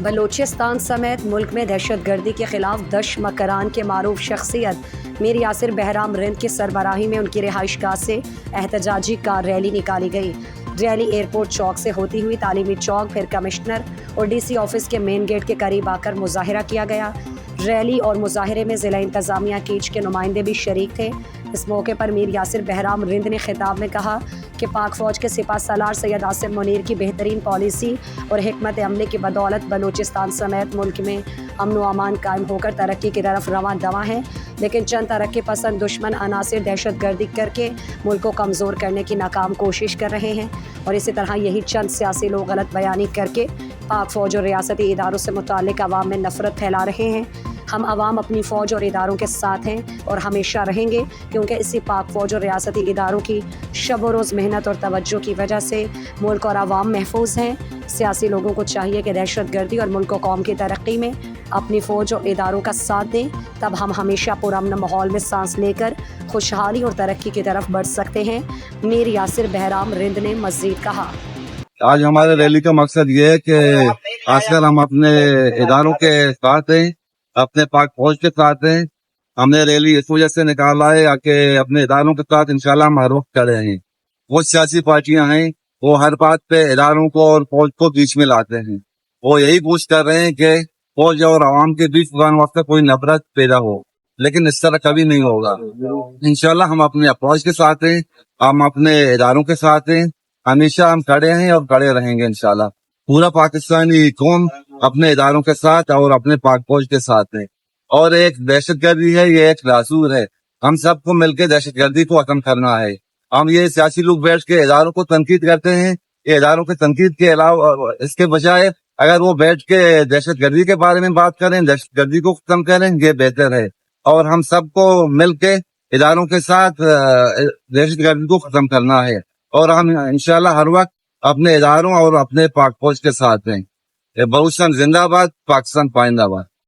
بلوچستان سمیت ملک میں دہشت گردی کے خلاف دش مکران کے معروف شخصیت میر یاسر بہرام رند کی سربراہی میں ان کی رہائش گاہ سے احتجاجی کار ریلی نکالی گئی۔ ریلی ایئرپورٹ چوک سے ہوتی ہوئی تعلیمی چوک، پھر کمشنر اور ڈی سی آفس کے مین گیٹ کے قریب آ کر مظاہرہ کیا گیا۔ ریلی اور مظاہرے میں ضلع انتظامیہ کیچ کے نمائندے بھی شریک تھے۔ اس موقع پر میر یاسر بہرام رند نے خطاب میں کہا کہ پاک فوج کے سپاہ سالار سید عاصم منیر کی بہترین پالیسی اور حکمت عملی کی بدولت بلوچستان سمیت ملک میں امن و امان قائم ہو کر ترقی کی طرف رواں دواں ہے، لیکن چند ترقی پسند دشمن عناصر دہشت گردی کر کے ملک کو کمزور کرنے کی ناکام کوشش کر رہے ہیں، اور اسی طرح یہی چند سیاسی لوگ غلط بیانی کر کے پاک فوج اور ریاستی اداروں سے متعلق عوام میں نفرت پھیلا رہے ہیں۔ ہم عوام اپنی فوج اور اداروں کے ساتھ ہیں اور ہمیشہ رہیں گے، کیونکہ اسی پاک فوج اور ریاستی اداروں کی شب و روز محنت اور توجہ کی وجہ سے ملک اور عوام محفوظ ہیں۔ سیاسی لوگوں کو چاہیے کہ دہشت گردی اور ملک و قوم کی ترقی میں اپنی فوج اور اداروں کا ساتھ دیں، تب ہم ہمیشہ پرامن ماحول میں سانس لے کر خوشحالی اور ترقی کی طرف بڑھ سکتے ہیں، میر یاسر بہرام رند نے مزید کہا۔ آج ہمارے ریلی کا مقصد یہ ہے کہ خاص کر ہم اپنے اداروں کے ساتھ ہیں، اپنے پاک فوج کے ساتھ ہیں۔ ہم نے ریلی اس وجہ سے نکالا ہے کہ اپنے اداروں کے ساتھ انشاءاللہ ہم ہر وقت کھڑے ہیں۔ وہ سیاسی پارٹیاں ہیں، وہ ہر بات پہ اداروں کو اور فوج کو بیچ میں لاتے ہیں۔ وہ یہی کوشش کر رہے ہیں کہ فوج اور عوام کے بیچ وقت کوئی نفرت پیدا ہو، لیکن اس طرح کبھی نہیں ہوگا۔ انشاءاللہ ہم اپنے فوج کے ساتھ ہیں، ہم اپنے اداروں کے ساتھ ہیں، ہمیشہ ہم کھڑے ہیں اور کھڑے رہیں گے انشاءاللہ۔ پورا پاکستانی قوم اپنے اداروں کے ساتھ اور اپنے پاک فوج کے ساتھ ہے۔ اور ایک دہشت گردی ہے، یہ ایک راسور ہے، ہم سب کو مل کے دہشت گردی کو ختم کرنا ہے۔ ہم یہ سیاسی لوگ بیٹھ کے اداروں کو تنقید کرتے ہیں، یہ اداروں کے تنقید کے علاوہ اس کے بجائے اگر وہ بیٹھ کے دہشت گردی کے بارے میں بات کریں، دہشت گردی کو ختم کریں، یہ بہتر ہے۔ اور ہم سب کو مل کے اداروں کے ساتھ دہشت گردی کو ختم کرنا ہے، اور ہم انشاءاللہ ہر وقت اپنے اداروں اور اپنے پاک فوج کے ساتھ ہیں۔ بلوچستان زندہ باد، پاکستان پائندہ باد۔